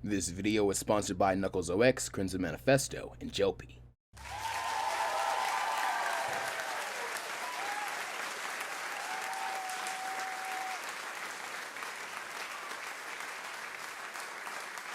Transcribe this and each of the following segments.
This video is sponsored by Knuckles OX, Crimson Manifesto, and Jopi.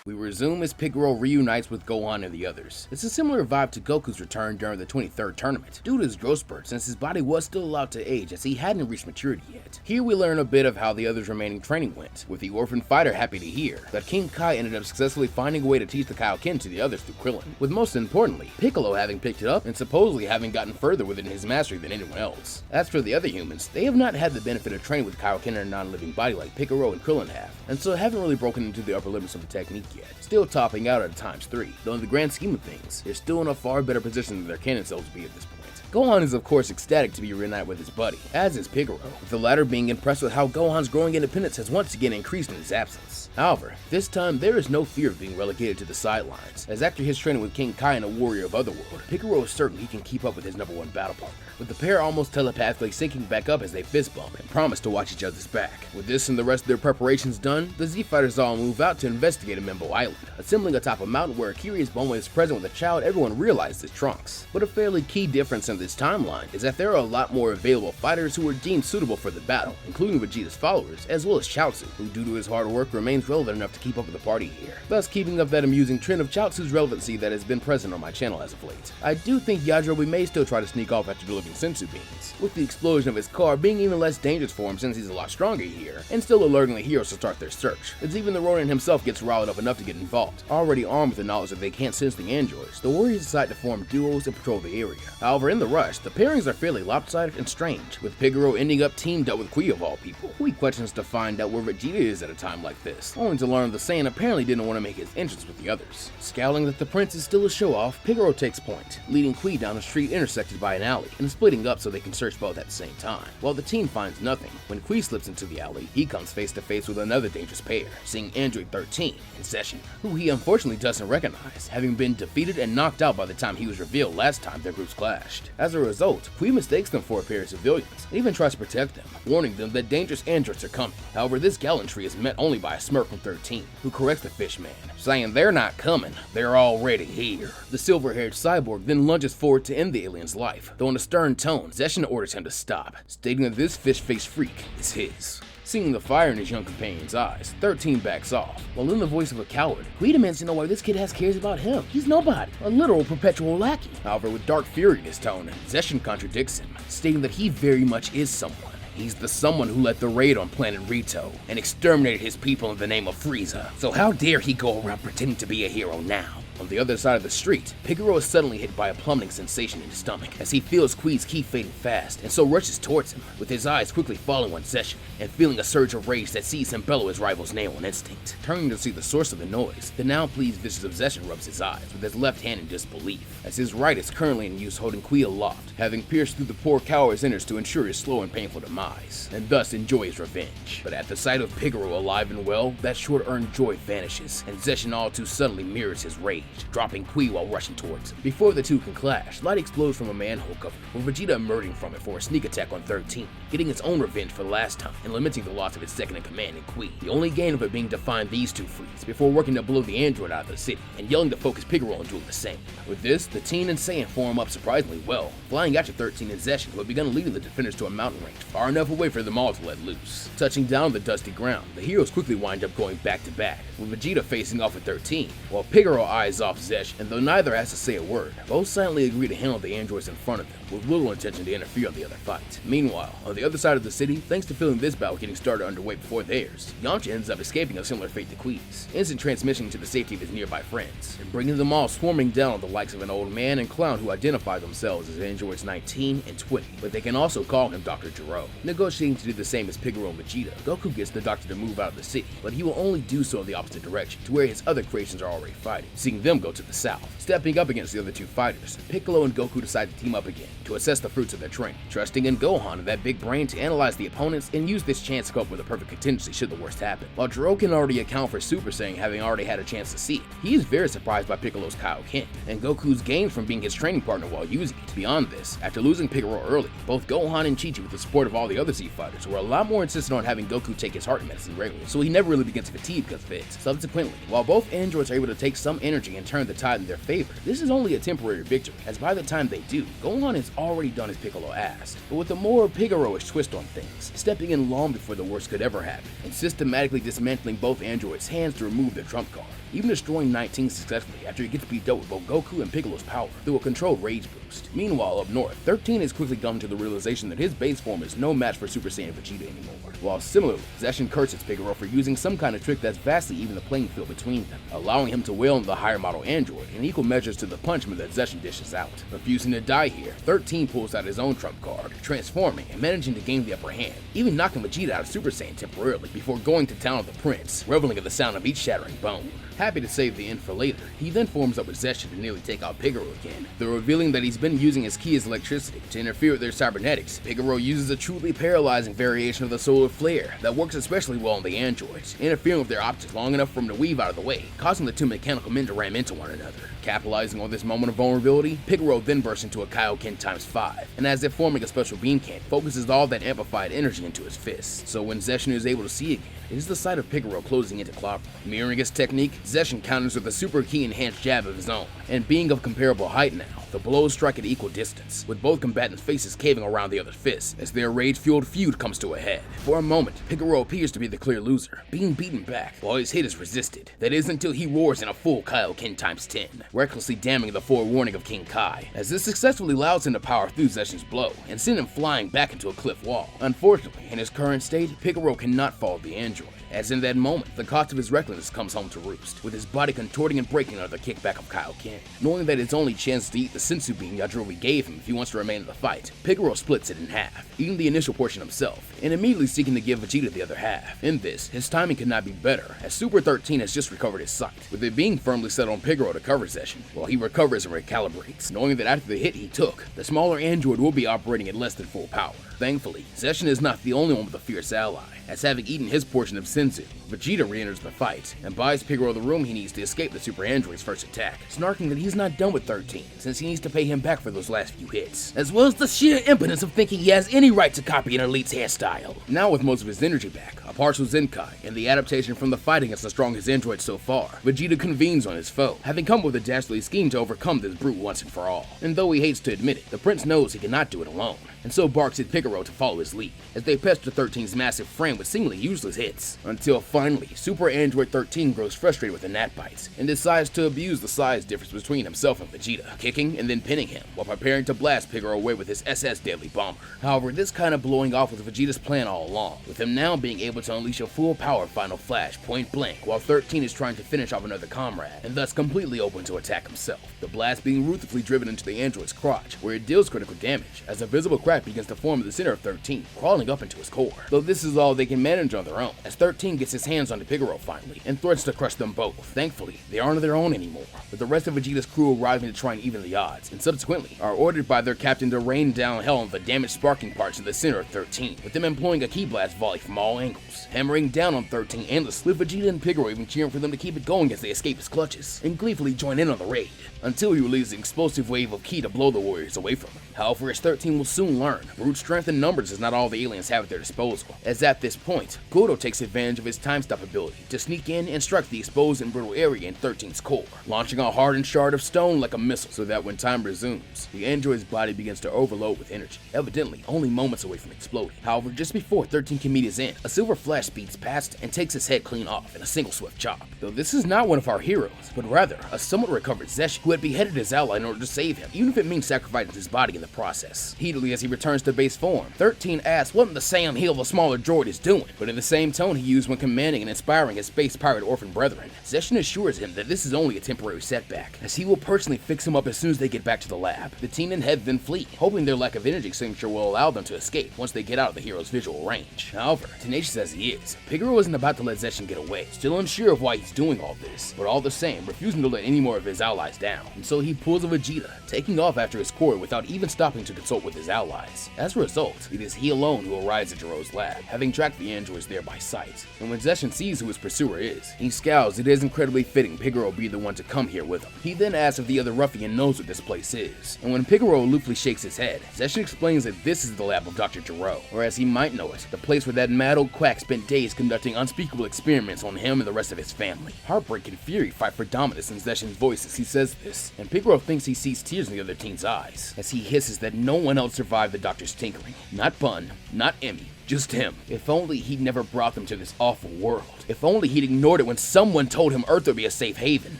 We resume as Pigero reunites with Gohan and the others. It's a similar vibe to Goku's return during the 23rd tournament, due to his growth spurt since his body was still allowed to age as he hadn't reached maturity yet. Here we learn a bit of how the others' remaining training went, with the orphan fighter happy to hear that King Kai ended up successfully finding a way to teach the Kaioken to the others through Krillin, with most importantly, Piccolo having picked it up and supposedly having gotten further within his mastery than anyone else. As for the other humans, they have not had the benefit of training with Kaioken in a non-living body like Pigero and Krillin have, and so haven't really broken into the upper limits of the technique yet, still topping out at ×3, though in the grand scheme of things, they're still in a far better position than their Canon selves be at this point. Gohan is of course ecstatic to be reunited with his buddy, as is Pigero, with the latter being impressed with how Gohan's growing independence has once again increased in his absence. However, this time there is no fear of being relegated to the sidelines, as after his training with King Kai and a warrior of Otherworld, Pigero is certain he can keep up with his #1 battle partner, with the pair almost telepathically syncing back up as they fist bump and promise to watch each other's back. With this and the rest of their preparations done, the Z-Fighters all move out to investigate Mimo Island, assembling atop a mountain where a curious Bulma is present with a child everyone realizes is Trunks. But a fairly key difference in this timeline is that there are a lot more available fighters who are deemed suitable for the battle, including Vegeta's followers, as well as Chaozu, who due to his hard work remains relevant enough to keep up with the party here, thus keeping up that amusing trend of Chaozu's relevancy that has been present on my channel as of late. I do think Yajirobe may still try to sneak off after delivering sensu beans, with the explosion of his car being even less dangerous for him since he's a lot stronger here, and still alerting the heroes to start their search, as even the Ronin himself gets riled up enough to get involved. Already armed with the knowledge that they can't sense the androids, the warriors decide to form duos and patrol the area. However, in the rush, the pairings are fairly lopsided and strange, with Pigero ending up teamed up with Kui of all people, who he questions to find out where Vegeta is at a time like this, only to learn the Saiyan apparently didn't want to make his entrance with the others. Scowling that the prince is still a show-off, Pigero takes point, leading Kui down a street intersected by an alley, and splitting up so they can search both at the same time. While the team finds nothing, when Kui slips into the alley, he comes face to face with another dangerous pair, seeing Android 13 in Session, who he unfortunately doesn't recognize, having been defeated and knocked out by the time he was revealed last time their groups clashed. As a result, Kui mistakes them for a pair of civilians, and even tries to protect them, warning them that dangerous androids are coming. However, this gallantry is met only by a smirk from 13, who corrects the fish man, saying they're not coming, they're already here. The silver-haired cyborg then lunges forward to end the alien's life, though in a stern tone, Zess orders him to stop, stating that this fish-faced freak is his. Seeing the fire in his young companion's eyes, 13 backs off, while in the voice of a coward, Kui demands to know why this kid has cares about him. He's nobody, a literal perpetual lackey. However, with dark fury in his tone, Zess contradicts him, stating that he very much is someone. He's the someone who led the raid on planet Rito and exterminated his people in the name of Frieza. So how dare he go around pretending to be a hero now? On the other side of the street, Pigero is suddenly hit by a plummeting sensation in his stomach as he feels Kui's ki fading fast and so rushes towards him, with his eyes quickly falling on Zess and feeling a surge of rage that sees him bellow his rival's name on instinct. Turning to see the source of the noise, the now pleased visage of Zess rubs his eyes with his left hand in disbelief, as his right is currently in use holding Kui aloft, having pierced through the poor coward's innards to ensure his slow and painful demise, and thus enjoy his revenge. But at the sight of Pigero alive and well, that short-earned joy vanishes, and Zess all too suddenly mirrors his rage, dropping Kui while rushing towards him. Before the two can clash, light explodes from a manhole cover, with Vegeta emerging from it for a sneak attack on 13, getting its own revenge for the last time and lamenting the loss of its second-in-command in Kui. The only gain of it being to find these two freaks before working to blow the android out of the city and yelling to focus Pigero on doing the same. With this, the teen and Saiyan form up surprisingly well, flying after 13 and Zess, who had begun leading the defenders to a mountain range far enough away for them all to let loose. Touching down on the dusty ground, the heroes quickly wind up going back to back, with Vegeta facing off with 13, while Pigero eyes off Zess, and though neither has to say a word, both silently agree to handle the androids in front of them, with little intention to interfere on the other fight. Meanwhile, on the other side of the city, thanks to feeling this battle getting started underway before theirs, Yamcha ends up escaping a similar fate to Kui's, instant transmission to the safety of his nearby friends, and bringing them all swarming down on the likes of an old man and clown who identify themselves as androids 19 and 20, but they can also call him Dr. Gero. Negotiating to do the same as Pigero and Vegeta, Goku gets the doctor to move out of the city, but he will only do so in the opposite direction, to where his other creations are already fighting. Seeing them some go to the south. Stepping up against the other two fighters, Piccolo and Goku decide to team up again to assess the fruits of their training, trusting in Gohan and that big brain to analyze the opponents and use this chance to come up with a perfect contingency should the worst happen. While Gero can already account for Super Saiyan having already had a chance to see it, he is very surprised by Piccolo's Kaioken and Goku's gains from being his training partner while using it. Beyond this, after losing Pigero early, both Gohan and Chi-Chi, with the support of all the other Z fighters, were a lot more insistent on having Goku take his heart medicine regularly, so he never really begins to fatigue because of it. Subsequently, while both androids are able to take some energy and turn the tide in their favor, this is only a temporary victory, as by the time they do, Gohan has already done his Piccolo asked, but with a more Pigero-ish twist on things, stepping in long before the worst could ever happen, and systematically dismantling both androids' hands to remove their trump card, even destroying 19 successfully after he gets beat up with both Goku and Piccolo's power through a controlled rage boost. Meanwhile, up north, 13 has quickly come to the realization that his base form is no match for Super Saiyan Vegeta anymore, while similarly, Zess curses Pigero for using some kind of trick that's vastly even the playing field between them, allowing him to wail on the higher model android in equal measures to the punishment that Zess dishes out. Refusing to die here, 13 pulls out his own trump card, transforming and managing to gain the upper hand, even knocking Vegeta out of Super Saiyan temporarily before going to town with the prince, reveling at the sound of each shattering bone. Happy to save the end for later, he then forms up with Zess to nearly take out Pigero again, though revealing that he's been using his ki as electricity to interfere with their cybernetics. Pigero uses a truly paralyzing variation of the solar flare that works especially well on the androids, interfering with their optics long enough for him to weave out of the way, causing the two mechanical men to ram into one another. Capitalizing on this moment of vulnerability, Pigero then bursts into a Kaioken ×5, and as if forming a special beam can, focuses all that amplified energy into his fists. So when Zess is able to see again, it is the sight of Pigero closing into clockwork. Mirroring his technique, Zess counters with a super ki enhanced jab of his own, and being of comparable height now, the blows strike at equal distance, with both combatants' faces caving around the other's fists as their rage-fueled feud comes to a head. For a moment, Pigero appears to be the clear loser, being beaten back while his hit is resisted. That is until he roars in a full Kaioken ×10, recklessly damning the forewarning of King Kai, as this successfully allows him to power through Zess's blow and send him flying back into a cliff wall. Unfortunately, in his current state, Pigero cannot follow the android, as in that moment, the cost of his recklessness comes home to roost, with his body contorting and breaking under the kickback of Kaioken. Knowing that his only chance to eat the sensu bean Yajirobe gave him if he wants to remain in the fight, Pigero splits it in half, eating the initial portion himself, and immediately seeking to give Vegeta the other half. In this, his timing could not be better, as Super 13 has just recovered his sight, with it being firmly set on Pigero to cover Zess, while he recovers and recalibrates, knowing that after the hit he took, the smaller android will be operating at less than full power. Thankfully, Zess is not the only one with a fierce ally, as having eaten his portion of sensu, Vegeta re-enters the fight and buys Pigero the room he needs to escape the super android's first attack, snarking that he's not done with 13 since he needs to pay him back for those last few hits, as well as the sheer impotence of thinking he has any right to copy an elite's hairstyle. Now with most of his energy back, a partial Zenkai, and the adaptation from the fight against the strongest android so far, Vegeta convenes on his foe, having come up with a dastardly scheme to overcome this brute once and for all. And though he hates to admit it, the prince knows he cannot do it alone, and so barks at Pigero to follow his lead, as they pester 13's massive frame with seemingly useless hits, until finally, Super Android 13 grows frustrated with the gnat bites, and decides to abuse the size difference between himself and Vegeta, kicking and then pinning him, while preparing to blast Pigero away with his SS Deadly Bomber. However, this kind of blowing off was Vegeta's plan all along, with him now being able to unleash a full power Final Flash point blank, while 13 is trying to finish off another comrade, and thus completely open to attack himself, the blast being ruthlessly driven into the android's crotch, where it deals critical damage, as a visible crack begins to form in the center of 13, crawling up into his core. Though this is all they can manage on their own, as 13 gets his hands onto Pigero finally, and threatens to crush them both. Thankfully, they aren't on their own anymore, with the rest of Vegeta's crew arriving to try and even the odds, and subsequently are ordered by their captain to rain down hell on the damaged sparking parts in the center of 13, with them employing a ki blast volley from all angles, hammering down on 13 endlessly, with Vegeta and Pigero even cheering for them to keep it going as they escape his clutches, and gleefully join in on the raid, until he releases an explosive wave of ki to blow the warriors away from him. However, as 13 will soon learn, brute strength and numbers is not all the aliens have at their disposal, as at this point, Gero takes advantage of his time stop ability to sneak in and strike the exposed and brittle area in 13's core, launching a hardened shard of stone like a missile, so that when time resumes, the android's body begins to overload with energy, evidently only moments away from exploding. However, just before 13 can meet his end, a silver flash speeds past and takes his head clean off in a single swift chop. Though this is not one of our heroes, but rather a somewhat recovered Zess who had beheaded his ally in order to save him, even if it means sacrificing his body in the process. Heatedly as he returns to base form, 13 asks what in the Sam Hill the smaller droid is doing, but in the same tone he used when commanding and inspiring his space pirate orphan brethren. Zess assures him that this is only a temporary setback, as he will personally fix him up as soon as they get back to the lab. The teen and Head then flee, hoping their lack of energy signature will allow them to escape once they get out of the hero's visual range. However, tenacious as he is, Pigero isn't about to let Zess get away, still unsure of why he's doing all this, but all the same, refusing to let any more of his allies down. And so he pulls a Vegeta, taking off after his core without even stopping to consult with his allies. As a result, it is he alone who arrives at Gero's lab, having tracked the androids there by sight. And when Zess sees who his pursuer is, he scowls. It is incredibly fitting Pigero be the one to come here with him. He then asks if the other ruffian knows what this place is, and when Pigero aloofly shakes his head, Zess explains that this is the lab of Dr. Gero, or as he might know it, the place where that mad old quack spent days conducting unspeakable experiments on him and the rest of his family. Heartbreak and fury fight for dominance in Zess's voice as he says this, and Pigero thinks he sees tears in the other teen's eyes, as he hisses that no one else survived the doctor's tinkering. Not Bun, not Emmy, just him. If only he'd never brought them to this awful world. If only he'd ignored it when someone told him Earth would be a safe haven.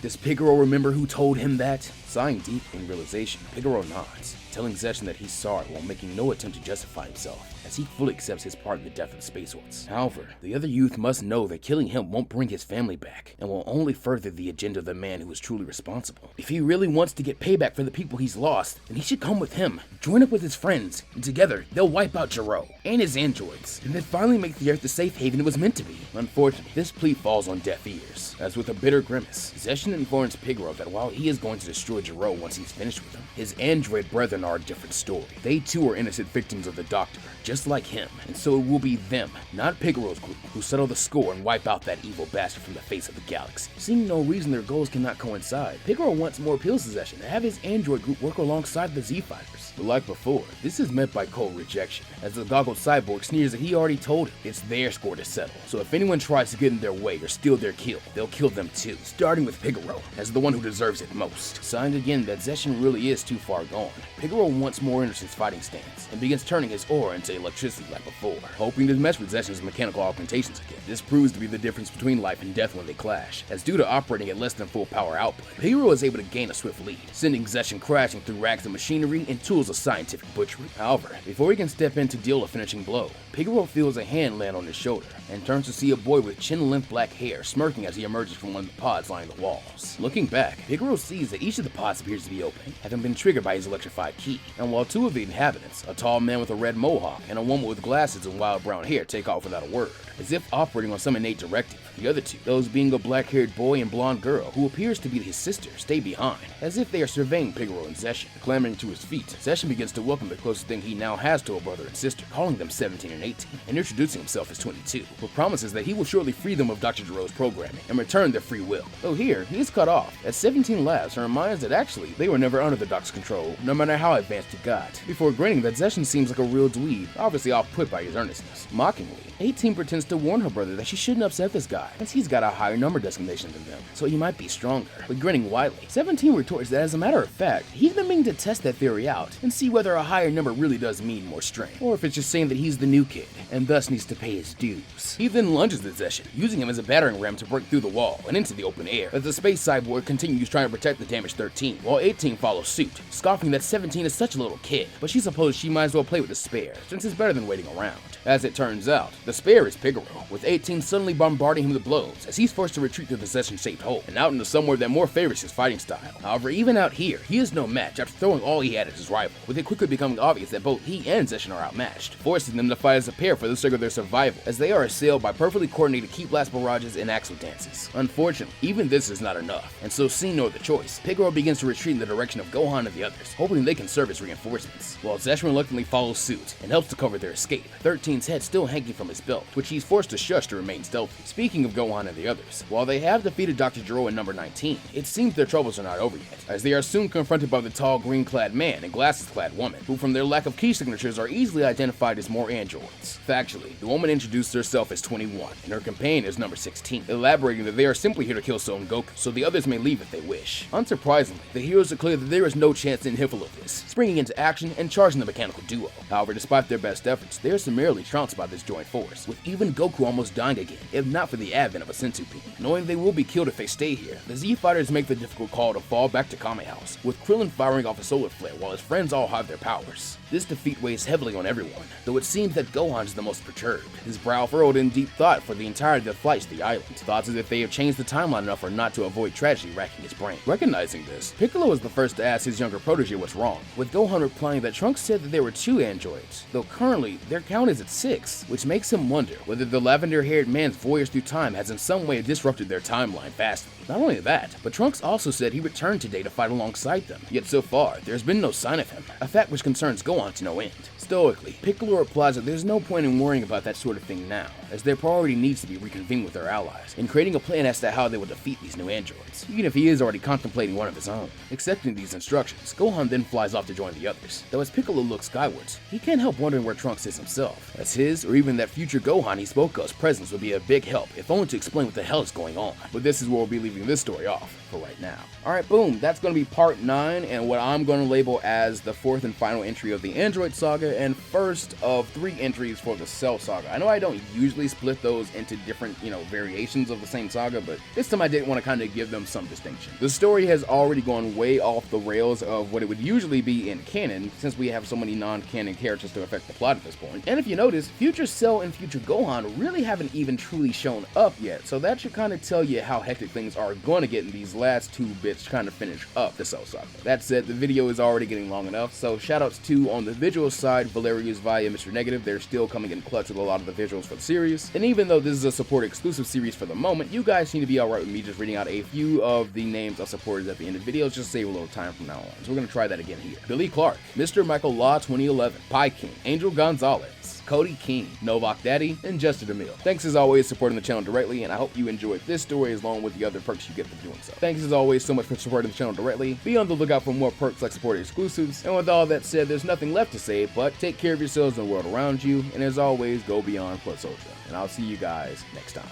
Does Pigero remember who told him that? Sighing deep in realization, Pigero nods, telling Zess that he's sorry while making no attempt to justify himself, as he fully accepts his part in the death of the Space Ones. However, the other youth must know that killing him won't bring his family back, and will only further the agenda of the man who is truly responsible. If he really wants to get payback for the people he's lost, then he should come with him, join up with his friends, and together, they'll wipe out Gero and his androids, and then finally make the Earth the safe haven it was meant to be. Unfortunately, this plea falls on deaf ears, as with a bitter grimace, Zess informs Pigero that while he is going to destroy Gero once he's finished with him, his android brethren are a different story. They too are innocent victims of the Doctor, just like him, and so it will be them, not Pigero's group, who settle the score and wipe out that evil bastard from the face of the galaxy. Seeing no reason their goals cannot coincide, Pigero wants more appeals to Zess to have his android group work alongside the Z-Fighters. But like before, this is met by cold rejection, as the goggled cyborg sneers that he already told him it's their score to settle. So if anyone tries to get in their way or steal their kill, they'll kill them too, starting with Pigero, as the one who deserves it most. Signed again that Zess really is too far gone. Pigero wants more in his fighting stance, and begins turning his aura into electricity like before, hoping to mess with Zess's mechanical augmentations again. This proves to be the difference between life and death when they clash, as due to operating at less than full power output, Pigero is able to gain a swift lead, sending Zess crashing through racks of machinery and tools of scientific butchery. However, before he can step in to deal a finishing blow, Pigero feels a hand land on his shoulder, and turns to see a boy with chin-length black hair smirking as he emerges from one of the pods lining the walls. Looking back, Pigero sees that each of the pods appears to be open, having been triggered by his electrified key, and while two of the inhabitants, a tall man with a red mohawk and a woman with glasses and wild brown hair, take off without a word, as if operating on some innate directive, the other two, those being a black-haired boy and blonde girl who appears to be his sister, stay behind, as if they are surveying Pigero and Zess. Clambering to his feet, Zess begins to welcome the closest thing he now has to a brother and sister, calling them 17 and 18, and introducing himself as 22, but promises that he will shortly free them of Dr. Gero's programming and return their free will. Though here, he is cut off, as 17 laughs and reminds that actually, they were never under the Doc's control, no matter how advanced he got, before grinning that Zess seems like a real dweeb, obviously off-put by his earnestness. Mockingly, 18 pretends to warn her brother that she shouldn't upset this guy, as he's got a higher number designation than them, so he might be stronger. But grinning widely, 17 retorts that as a matter of fact, he's been meaning to test that theory out and see whether a higher number really does mean more strength, or if it's just saying that he's the new kid, and thus needs to pay his dues. He then lunges at Zess, using him as a battering ram to break through the wall and into the open air, as the space cyborg continues trying to protect the damaged 13, while 18 follows suit, scoffing that 17 is such a little kid, but she supposes she might as well play with the spare, since it's better than waiting around. As it turns out, the spare is Pigero, with 18 suddenly bombarding him with blows, as he's forced to retreat through the Zess-shaped hole, and out into somewhere that more favors his fighting style. However, even out here, he is no match after throwing all he had at his rival, with it quickly becoming obvious that both he and Zess are outmatched, forcing them to fight as a pair for the sake of their survival, as they are assailed by perfectly coordinated key blast barrages and axle dances. Unfortunately, even this is not enough, and so seeing no other choice, Pigero begins to retreat in the direction of Gohan and the others, hoping they can serve as reinforcements, while Zess reluctantly follows suit and helps to cover their escape, 13's head still hanging from his belt, which he's forced to shush to remain stealthy. Speaking of Gohan and the others, while they have defeated Dr. Gero in number 19, it seems their troubles are not over yet, as they are soon confronted by the tall green-clad man and glasses-clad woman, who from their lack of key signatures are easily identified as more androids. Factually, the woman introduced herself as 21, and her companion is number 16, elaborating that they are simply here to kill Son Goku, so the others may leave if they wish. Unsurprisingly, the heroes declare that there is no chance in hell of this, springing into action and charging the mechanical duo. However, despite their best efforts, they are summarily thoroughly trounced by this joint force, with even Goku almost dying again, if not for the advent of a Senzu Bean. Knowing they will be killed if they stay here, the Z fighters make the difficult call to fall back to Kame House, with Krillin firing off a solar flare while his friends all have their powers. This defeat weighs heavily on everyone, though it seems that Gohan is the most perturbed, his brow furrowed in deep thought for the entirety of the flights to the island, thoughts as if they have changed the timeline enough for not to avoid tragedy racking his brain. Recognizing this, Piccolo is the first to ask his younger protege what's wrong, with Gohan replying that Trunks said that there were 2 androids, though currently their count is at 6, which makes him wonder whether the lavender-haired man's voyage through time has in some way disrupted their timeline vastly. Not only that, but Trunks also said he returned today to fight alongside them, yet so far, there's been no sign of him, a fact which concerns Gohan to no end. Stoically, Piccolo replies that there's no point in worrying about that sort of thing now, as their priority needs to be reconvened with their allies, and creating a plan as to how they will defeat these new androids, even if he is already contemplating one of his own. Accepting these instructions, Gohan then flies off to join the others, though as Piccolo looks skywards, he can't help wondering where Trunks is himself, as his, or even that future Gohan he spoke of's presence would be a big help, if only to explain what the hell is going on. But this is where we'll be leaving this story off for right now. Alright, boom, that's going to be part 9, and what I'm going to label as the 4th and final entry of the Android Saga, and first of 3 entries for the Cell Saga. I know I don't usually split those into different, variations of the same saga, but this time I did want to kind of give them some distinction. The story has already gone way off the rails of what it would usually be in canon, since we have so many non-canon characters to affect the plot at this point. And if you notice, future Cell and future Gohan really haven't even truly shown up yet, so that should kind of tell you how hectic things are going to get in these last 2 bits to kind of finish up the Cell Saga. That said, the video is already getting long enough, so shoutouts to, on the visual side, Valerius via MrNegative. They're still coming in clutch with a lot of the visuals for the series, and even though this is a support exclusive series for the moment, you guys seem to be alright with me just reading out a few of the names of supporters at the end of videos, just to save a little time from now on. So we're going to try that again here. Billy Clark, Mr. Michael Law 2011, Pie King, Angel Gonzalez, Cody King, Novak Daddy, and Justin DeMille. Thanks as always for supporting the channel directly, and I hope you enjoyed this story along with the other perks you get for doing so. Thanks as always so much for supporting the channel directly. Be on the lookout for more perks like supporter exclusives, and with all that said, there's nothing left to say but take care of yourselves and the world around you, and as always, go beyond plus ultra. And I'll see you guys next time.